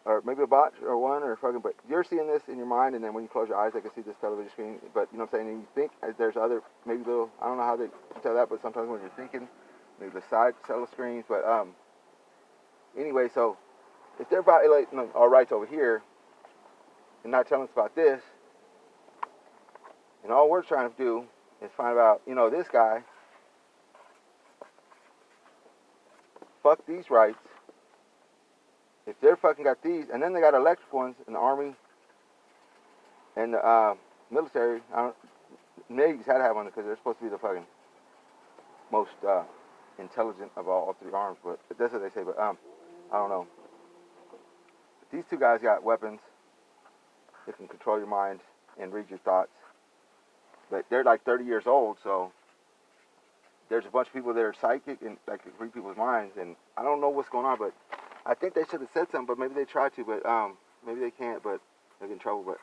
or maybe a bot or one or fucking, but you're seeing this in your mind, and then when you close your eyes, I can see this television screen. But you know what I'm saying? And you think there's other, maybe little, I don't know how they tell that, but sometimes when you're thinking, maybe the side cell screens. But anyway, so if they're violating our rights over here and not telling us about this, and all we're trying to do is find out, this guy, fuck these rights. If they're fucking got these, and then they got electric ones in the army and the military, Navy's had to have one because they're supposed to be the fucking most intelligent of all three arms, but that's what they say. But I don't know. But these two guys got weapons that can control your mind and read your thoughts. But they're like 30 years old, so there's a bunch of people that are psychic and like read people's minds. And I don't know what's going on, but I think they should have said something. But maybe they tried to, but maybe they can't. But they get in trouble. But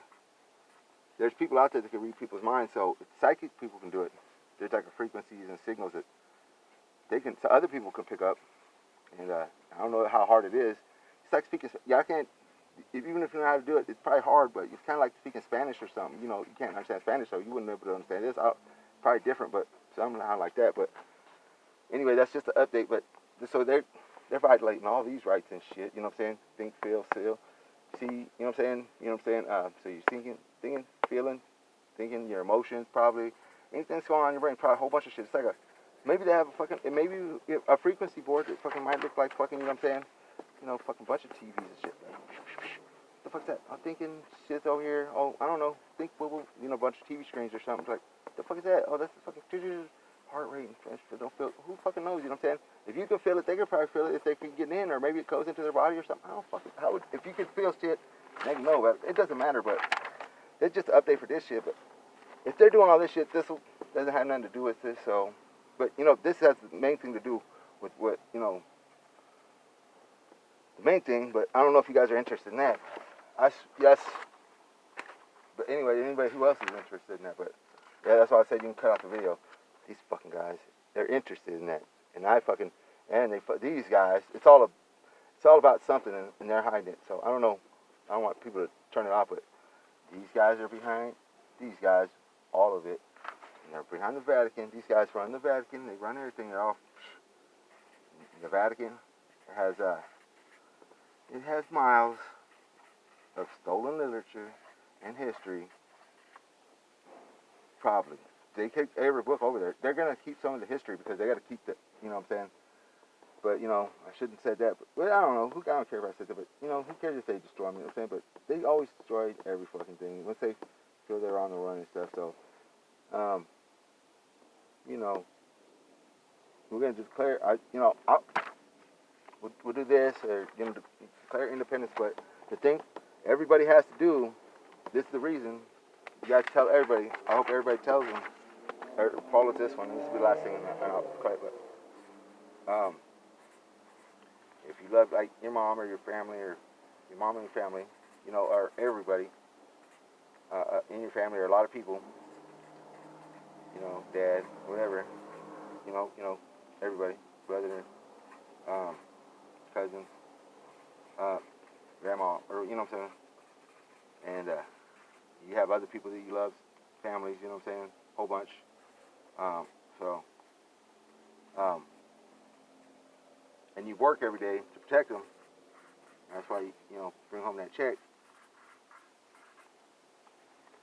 there's people out there that can read people's minds, so psychic people can do it. There's like frequencies and signals that they can, so other people can pick up. And I don't know how hard it is. It's like speaking. Yeah, I can't. Even if you know how to do it, it's probably hard. But it's kind of like speaking Spanish or something. You can't understand Spanish, so you wouldn't be able to understand this. Probably different, but somehow like that. But anyway, that's just an update. But so they're violating all these rights and shit. You know what I'm saying? Think, feel, see. You know what I'm saying? So you're thinking, feeling, thinking, your emotions, probably anything that's going on in your brain, probably a whole bunch of shit. It's like maybe they have maybe a frequency board that fucking might look like fucking, you know what I'm saying? Fucking bunch of TVs and shit. What the fuck's that? I'm thinking shit's over here. Oh, I don't know. Think, a bunch of TV screens or something. It's like, what the fuck is that? Oh, that's the fucking heart rate and don't feel. Who fucking knows? You know what I'm saying? If you can feel it, they can probably feel it if they can get in, or maybe it goes into their body or something. I don't fucking. If you can feel shit, they can know. But it doesn't matter. But it's just an update for this shit. But if they're doing all this shit, this doesn't have nothing to do with this. So, but this has the main thing to do with what the main thing. But I don't know if you guys are interested in that. Yes. But anyway, anybody who else is interested in that? But yeah, that's why I said you can cut off the video. These fucking guys, they're interested in that, and these guys. It's all about something, and they're hiding it. So I don't know. I don't want people to turn it off, but these guys are behind. These guys, all of it, and they're behind the Vatican. These guys run the Vatican. They run everything. They're all the Vatican. It has miles of stolen literature and history. Probably. They take every book over there. They're going to keep some of the history because they got to keep the, you know what I'm saying? But, I shouldn't have said that. But I don't know. I don't care if I said that. But, who cares if they destroy me? You know what I'm saying? But they always destroy every fucking thing once they feel they're on the run and stuff. So, we're going to declare, we'll do this or, declare independence. But the thing everybody has to do, this is the reason, you guys tell everybody. I hope everybody tells them. Or follows this one. This will be the last thing, and I'll cut. But if you love like your mom or your family or your mom and your family, or everybody in your family or a lot of people, dad, whatever, everybody, brother, cousin, grandma, or you know what I'm saying, and you have other people that you love, families, you know what I'm saying, whole bunch. And you work every day to protect them. That's why you bring home that check.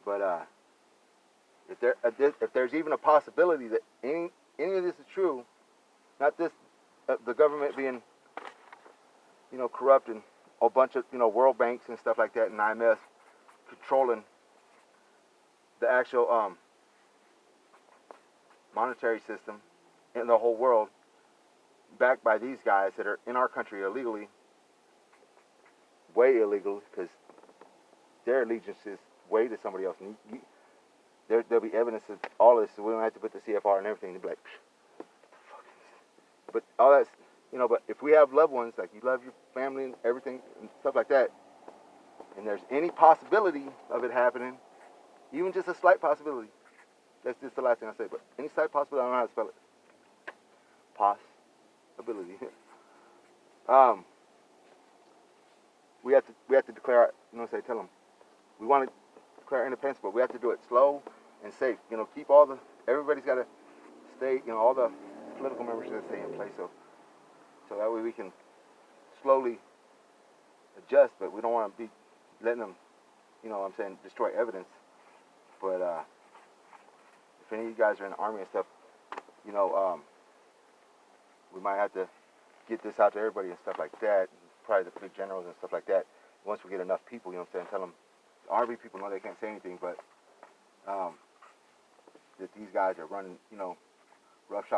But if there's even a possibility that any of this is true, not this the government being corrupt and a bunch of World Banks and stuff like that and IMF controlling the actual monetary system in the whole world, backed by these guys that are in our country illegally, way illegal, because their allegiance is way to somebody else. And there'll be evidence of all this, so we don't have to put the CFR and everything. They'll be like, what the fuck is this? But all that's, but if we have loved ones, like you love your family and everything and stuff like that, and there's any possibility of it happening, even just a slight possibility, that's just the last thing I say, but any slight possibility, I don't know how to spell it. Possibility. we have to declare, you know, say, tell them, we want to declare independence, but we have to do it slow and safe. You know, keep everybody's got to stay, you know, all the political members should stay in place, so that way we can slowly adjust, but we don't want to be letting them, you know what I'm saying, destroy evidence. But if any of you guys are in the Army and stuff, you know, we might have to get this out to everybody and stuff like that, probably the big generals and stuff like that. Once we get enough people, you know what I'm saying, tell them, the Army people know they can't say anything, but that these guys are running, you know, roughshod